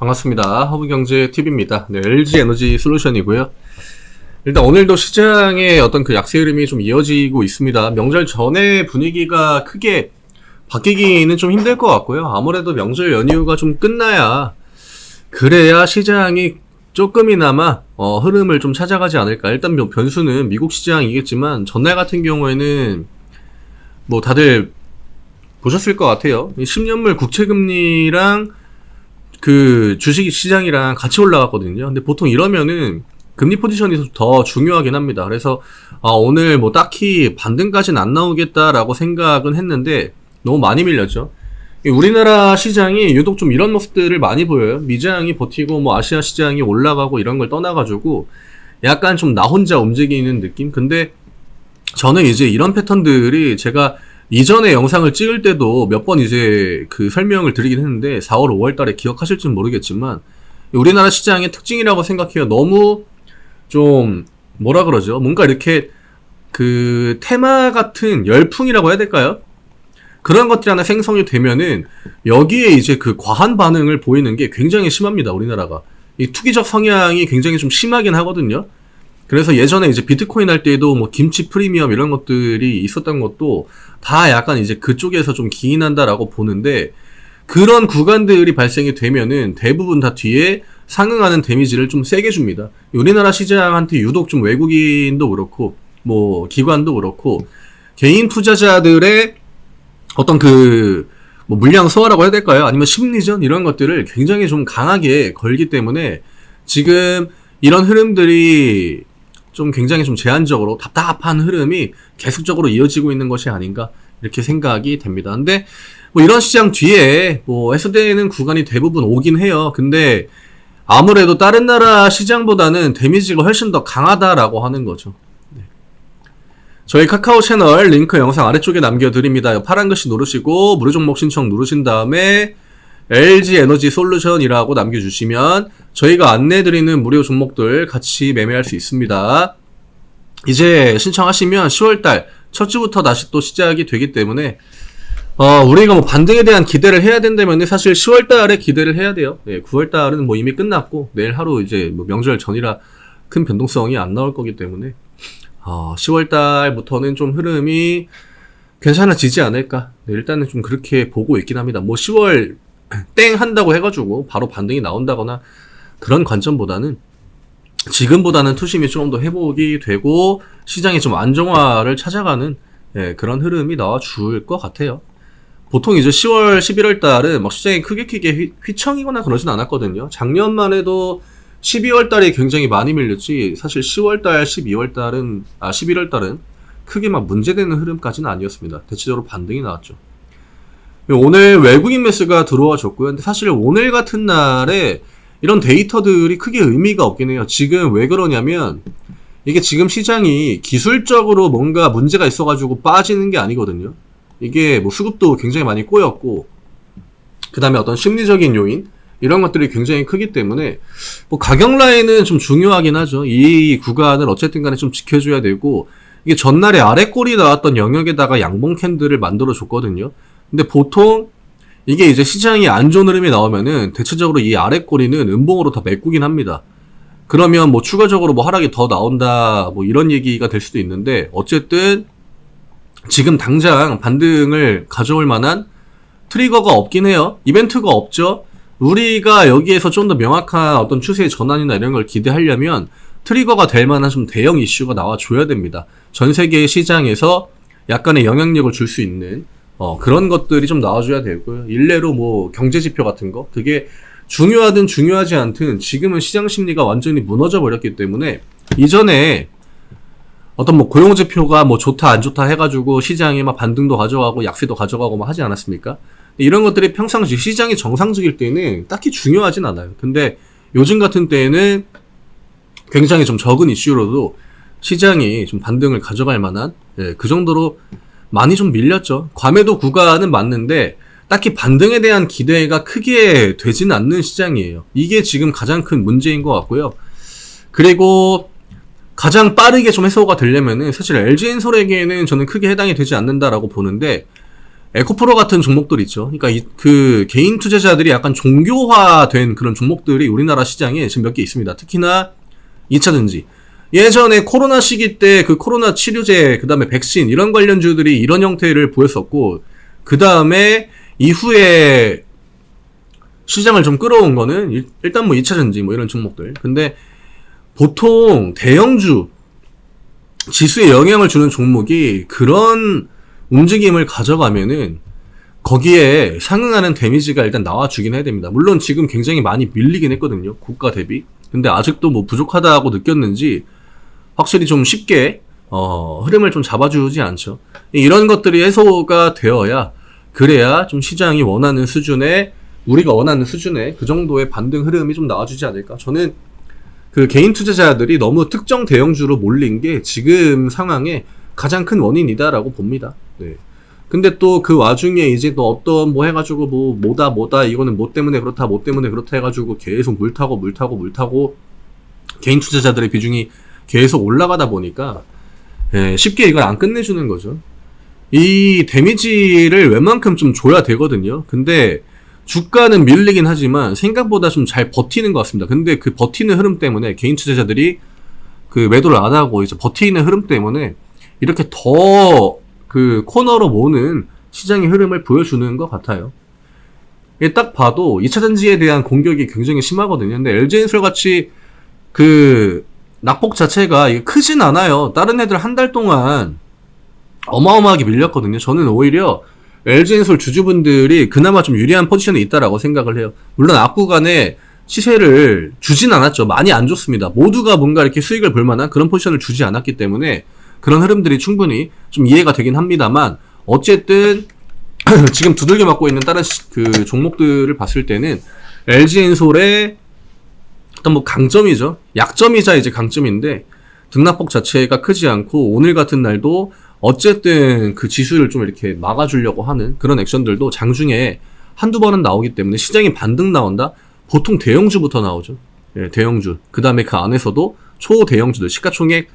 반갑습니다. 허브경제TV입니다. 네, LG에너지 솔루션이고요. 일단 오늘도 시장의 어떤 그 약세 흐름이 좀 이어지고 있습니다. 명절 전에 분위기가 크게 바뀌기는 좀 힘들 것 같고요. 아무래도 명절 연휴가 좀 끝나야 그래야 시장이 조금이나마 흐름을 좀 찾아가지 않을까. 일단 변수는 미국 시장이겠지만 전날 같은 경우에는 뭐 다들 보셨을 것 같아요. 10년물 국채금리랑 그 주식 시장이랑 같이 올라갔거든요. 근데 보통 이러면은 금리 포지션이 더 중요하긴 합니다. 그래서 오늘 뭐 딱히 반등까지는 안 나오겠다라고 생각은 했는데 너무 많이 밀렸죠. 우리나라 시장이 유독 좀 이런 모습들을 많이 보여요. 미장이 버티고 뭐 아시아 시장이 올라가고 이런 걸 떠나가지고 약간 좀 나 혼자 움직이는 느낌? 근데 저는 이제 이런 패턴들이 제가 이전에 영상을 찍을 때도 몇 번 이제 그 설명을 드리긴 했는데 4월, 5월 달에 기억하실지는 모르겠지만 우리나라 시장의 특징이라고 생각해요. 너무 좀 뭐라 그러죠? 뭔가 이렇게 그 테마 같은 열풍이라고 해야 될까요? 그런 것들이 하나 생성이 되면은 여기에 이제 그 과한 반응을 보이는 게 굉장히 심합니다. 우리나라가. 이 투기적 성향이 굉장히 좀 심하긴 하거든요. 그래서 예전에 이제 비트코인 할 때도 뭐 김치 프리미엄 이런 것들이 있었던 것도 다 약간 이제 그쪽에서 좀 기인한다라고 보는데 그런 구간들이 발생이 되면은 대부분 다 뒤에 상응하는 데미지를 좀 세게 줍니다. 우리나라 시장한테 유독 좀 외국인도 그렇고 뭐 기관도 그렇고 개인 투자자들의 어떤 그 뭐 물량 소화라고 해야 될까요? 아니면 심리전 이런 것들을 굉장히 좀 강하게 걸기 때문에 지금 이런 흐름들이 좀 굉장히 좀 제한적으로 답답한 흐름이 계속적으로 이어지고 있는 것이 아닌가 이렇게 생각이 됩니다. 근데 뭐 이런 시장 뒤에 뭐 해소되는 구간이 대부분 오긴 해요. 근데 아무래도 다른 나라 시장보다는 데미지가 훨씬 더 강하다라고 하는 거죠. 네. 저희 카카오 채널 링크 영상 아래쪽에 남겨드립니다. 파란 글씨 누르시고 무료 종목 신청 누르신 다음에 LG에너지 솔루션이라고 남겨주시면 저희가 안내드리는 무료 종목들 같이 매매할 수 있습니다. 이제 신청하시면 10월달 첫 주부터 다시 또 시작이 되기 때문에 우리가 뭐 반등에 대한 기대를 해야 된다면 사실 10월달에 기대를 해야 돼요. 네, 9월달은 뭐 이미 끝났고 내일 하루 이제 뭐 명절 전이라 큰 변동성이 안 나올 거기 때문에 10월달부터는 좀 흐름이 괜찮아지지 않을까. 네, 일단은 좀 그렇게 보고 있긴 합니다. 뭐 10월 땡 한다고 해가지고 바로 반등이 나온다거나 그런 관점보다는 지금보다는 투심이 조금 더 회복이 되고 시장이 좀 안정화를 찾아가는 그런 흐름이 나와줄 것 같아요. 보통 이제 10월, 11월 달은 막 시장이 크게 휘청이거나 그러진 않았거든요. 작년만 해도 12월 달이 굉장히 많이 밀렸지 사실 10월 달, 12월 달은 11월 달은 크게 막 문제되는 흐름까지는 아니었습니다. 대체적으로 반등이 나왔죠. 오늘 외국인 매수가 들어와 줬고요. 근데 사실 오늘 같은 날에 이런 데이터들이 크게 의미가 없긴 해요. 지금 왜 그러냐면 이게 지금 시장이 기술적으로 뭔가 문제가 있어가지고 빠지는 게 아니거든요. 이게 뭐 수급도 굉장히 많이 꼬였고 그 다음에 어떤 심리적인 요인 이런 것들이 굉장히 크기 때문에 뭐 가격 라인은 좀 중요하긴 하죠. 이 구간을 어쨌든 간에 좀 지켜줘야 되고 이게 전날에 아래꼴이 나왔던 영역에다가 양봉 캔들을 만들어 줬거든요. 근데 보통 이게 이제 시장이 안 좋은 흐름이 나오면은 대체적으로 이 아래 꼬리는 음봉으로 다 메꾸긴 합니다. 그러면 뭐 추가적으로 뭐 하락이 더 나온다 뭐 이런 얘기가 될 수도 있는데 어쨌든 지금 당장 반등을 가져올 만한 트리거가 없긴 해요. 이벤트가 없죠. 우리가 여기에서 좀 더 명확한 어떤 추세의 전환이나 이런 걸 기대하려면 트리거가 될 만한 좀 대형 이슈가 나와줘야 됩니다. 전 세계의 시장에서 약간의 영향력을 줄 수 있는 그런 것들이 좀 나와줘야 되고요. 일례로 뭐 경제지표 같은 거 그게 중요하든 중요하지 않든 지금은 시장 심리가 완전히 무너져 버렸기 때문에 이전에 어떤 뭐 고용지표가 뭐 좋다 안 좋다 해가지고 시장이 막 반등도 가져가고 약세도 가져가고 막 하지 않았습니까? 이런 것들이 평상시 시장이 정상적일 때는 딱히 중요하진 않아요. 근데 요즘 같은 때에는 굉장히 좀 적은 이슈로도 시장이 좀 반등을 가져갈 만한 그 정도로 많이 좀 밀렸죠. 과매도 구간은 맞는데 딱히 반등에 대한 기대가 크게 되지는 않는 시장이에요. 이게 지금 가장 큰 문제인 것 같고요. 그리고 가장 빠르게 좀 해소가 되려면은 사실 LG엔솔에게는 저는 크게 해당이 되지 않는다라고 보는데 에코프로 같은 종목들 있죠. 그러니까 그 개인 투자자들이 약간 종교화된 그런 종목들이 우리나라 시장에 지금 몇 개 있습니다. 특히나 2차전지. 예전에 코로나 시기 때 그 코로나 치료제, 그 다음에 백신 이런 관련주들이 이런 형태를 보였었고, 그 다음에 이후에 시장을 좀 끌어온 거는 일단 뭐 2차전지 뭐 이런 종목들. 근데 보통 대형주 지수에 영향을 주는 종목이 그런 움직임을 가져가면은 거기에 상응하는 데미지가 일단 나와주긴 해야 됩니다. 물론 지금 굉장히 많이 밀리긴 했거든요. 고가 대비. 근데 아직도 뭐 부족하다고 느꼈는지 확실히 좀 쉽게 흐름을 좀 잡아주지 않죠. 이런 것들이 해소가 되어야, 그래야 좀 시장이 원하는 수준의, 우리가 원하는 수준의 그 정도의 반등 흐름이 좀 나와주지 않을까. 저는 그 개인 투자자들이 너무 특정 대형주로 몰린 게 지금 상황에 가장 큰 원인이다라고 봅니다. 네. 근데 또 그 와중에 이제 또 어떤 뭐 해가지고 뭐다 이거는 뭐 때문에 그렇다 뭐 때문에 그렇다 해가지고 계속 물 타고 개인 투자자들의 비중이 계속 올라가다 보니까 쉽게 이걸 안 끝내주는 거죠. 이 데미지를 웬만큼 좀 줘야 되거든요. 근데 주가는 밀리긴 하지만 생각보다 좀 잘 버티는 것 같습니다. 근데 그 버티는 흐름 때문에 개인 투자자들이 그 매도를 안 하고 이제 버티는 흐름 때문에 이렇게 더 그 코너로 모으는 시장의 흐름을 보여주는 것 같아요. 딱 봐도 2차전지에 대한 공격이 굉장히 심하거든요. 근데 LG엔솔 같이 그 낙폭 자체가 이게 크진 않아요. 다른 애들 한 달 동안 어마어마하게 밀렸거든요. 저는 오히려 LG엔솔 주주분들이 그나마 좀 유리한 포지션에 있다라고 생각을 해요. 물론 앞구간에 시세를 주진 않았죠. 많이 안 줬습니다. 모두가 뭔가 이렇게 수익을 볼 만한 그런 포지션을 주지 않았기 때문에 그런 흐름들이 충분히 좀 이해가 되긴 합니다만, 어쨌든 지금 두들겨 맞고 있는 다른 그 종목들을 봤을 때는 LG엔솔의 어떤 뭐 강점이죠. 약점이자 이제 강점인데, 등락폭 자체가 크지 않고 오늘 같은 날도 어쨌든 그 지수를 좀 이렇게 막아주려고 하는 그런 액션들도 장중에 한두 번은 나오기 때문에 시장이 반등 나온다? 보통 대형주부터 나오죠. 예, 대형주. 그 다음에 그 안에서도 초대형주들, 시가총액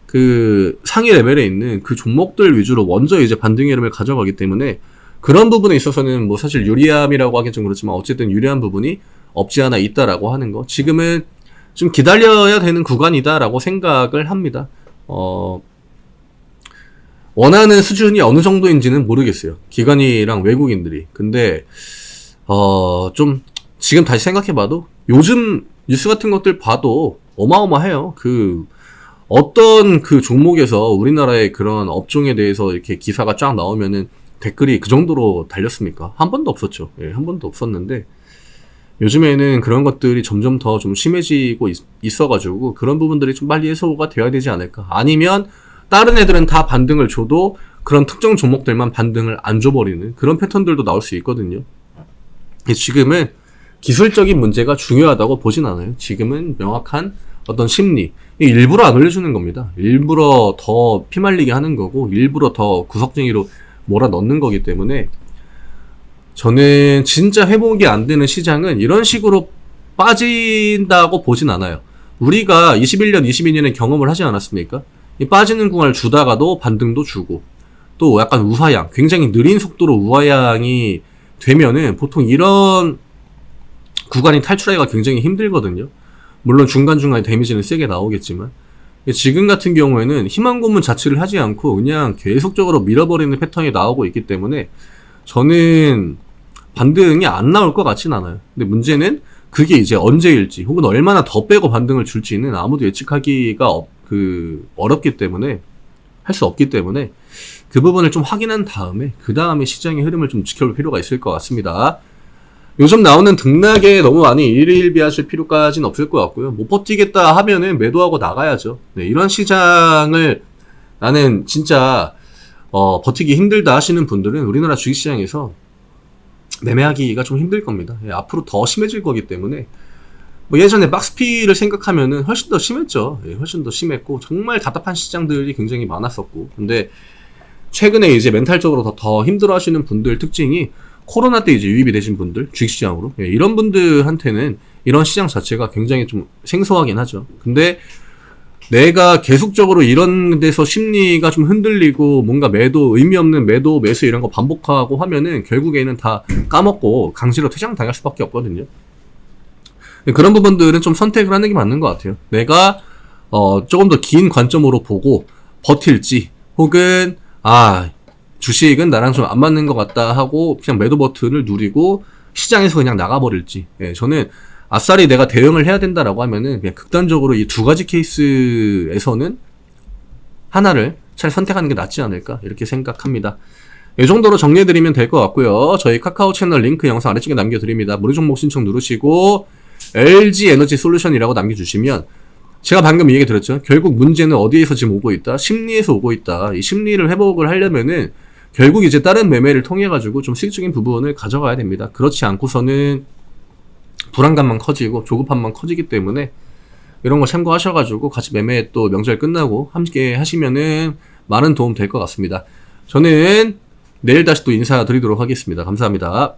그 상위 레벨에 있는 그 종목들 위주로 먼저 이제 반등의 흐름을 가져가기 때문에 그런 부분에 있어서는 뭐 사실 유리함이라고 하긴 좀 그렇지만 어쨌든 유리한 부분이 없지 않아 있다라고 하는 거. 지금은 좀 기다려야 되는 구간이다라고 생각을 합니다. 원하는 수준이 어느 정도인지는 모르겠어요. 기관이랑 외국인들이. 근데 좀 지금 다시 생각해봐도 요즘 뉴스 같은 것들 봐도 어마어마해요. 그 어떤 그 종목에서 우리나라의 그런 업종에 대해서 이렇게 기사가 쫙 나오면은 댓글이 그 정도로 달렸습니까? 한 번도 없었죠. 예, 한 번도 없었는데 요즘에는 그런 것들이 점점 더 좀 심해지고 있어가지고 그런 부분들이 좀 빨리 해소가 되어야 되지 않을까. 아니면 다른 애들은 다 반등을 줘도 그런 특정 종목들만 반등을 안 줘버리는 그런 패턴들도 나올 수 있거든요. 지금은 기술적인 문제가 중요하다고 보진 않아요. 지금은 명확한 어떤 심리, 일부러 안 올려주는 겁니다. 일부러 더 피말리게 하는 거고 일부러 더 구석쟁이로 몰아넣는 거기 때문에 저는 진짜 회복이 안 되는 시장은 이런 식으로 빠진다고 보진 않아요. 우리가 21년, 22년에 경험을 하지 않았습니까? 이 빠지는 구간을 주다가도 반등도 주고 또 약간 우하향, 굉장히 느린 속도로 우하향이 되면은 보통 이런 구간이 탈출하기가 굉장히 힘들거든요. 물론 중간중간에 데미지는 세게 나오겠지만 지금 같은 경우에는 희망 고문 자체를 하지 않고 그냥 계속적으로 밀어버리는 패턴이 나오고 있기 때문에 저는 반등이 안 나올 것 같진 않아요. 근데 문제는 그게 이제 언제일지 혹은 얼마나 더 빼고 반등을 줄지는 아무도 예측하기가 어렵기 때문에 할 수 없기 때문에 그 부분을 좀 확인한 다음에 그 다음에 시장의 흐름을 좀 지켜볼 필요가 있을 것 같습니다. 요즘 나오는 등락에 너무 많이 일희일비하실 필요까지는 없을 것 같고요. 못 버티겠다 하면은 매도하고 나가야죠. 네, 이런 시장을 나는 진짜 버티기 힘들다 하시는 분들은 우리나라 주식시장에서 매매하기가 좀 힘들 겁니다. 예, 앞으로 더 심해질 거기 때문에 뭐 예전에 박스피를 생각하면은 훨씬 더 심했죠. 예, 훨씬 더 심했고 정말 답답한 시장들이 굉장히 많았었고, 근데 최근에 이제 멘탈적으로 더 힘들어하시는 분들 특징이 코로나 때 이제 유입이 되신 분들, 주식시장으로. 예, 이런 분들한테는 이런 시장 자체가 굉장히 좀 생소하긴 하죠. 근데 내가 계속적으로 이런 데서 심리가 좀 흔들리고 뭔가 의미 없는 매수 이런 거 반복하고 하면은 결국에는 다 까먹고 강제로 퇴장 당할 수밖에 없거든요. 그런 부분들은 좀 선택을 하는 게 맞는 것 같아요. 내가 조금 더 긴 관점으로 보고 버틸지, 혹은 주식은 나랑 좀 안 맞는 것 같다 하고 그냥 매도 버튼을 누리고 시장에서 그냥 나가버릴지. 예, 저는 아싸리 내가 대응을 해야 된다라고 하면은 그냥 극단적으로 이 두 가지 케이스에서는 하나를 잘 선택하는 게 낫지 않을까 이렇게 생각합니다. 이 정도로 정리해드리면 될 것 같고요. 저희 카카오 채널 링크 영상 아래쪽에 남겨드립니다. 무료 종목 신청 누르시고 LG 에너지 솔루션이라고 남겨주시면, 제가 방금 이 얘기 드렸죠. 결국 문제는 어디에서 지금 오고 있다? 심리에서 오고 있다. 이 심리를 회복을 하려면은 결국 이제 다른 매매를 통해 가지고 좀 수익적인 부분을 가져가야 됩니다. 그렇지 않고서는 불안감만 커지고 조급함만 커지기 때문에 이런 거 참고하셔가지고 같이 매매 또 명절 끝나고 함께 하시면은 많은 도움 될 것 같습니다. 저는 내일 다시 또 인사드리도록 하겠습니다. 감사합니다.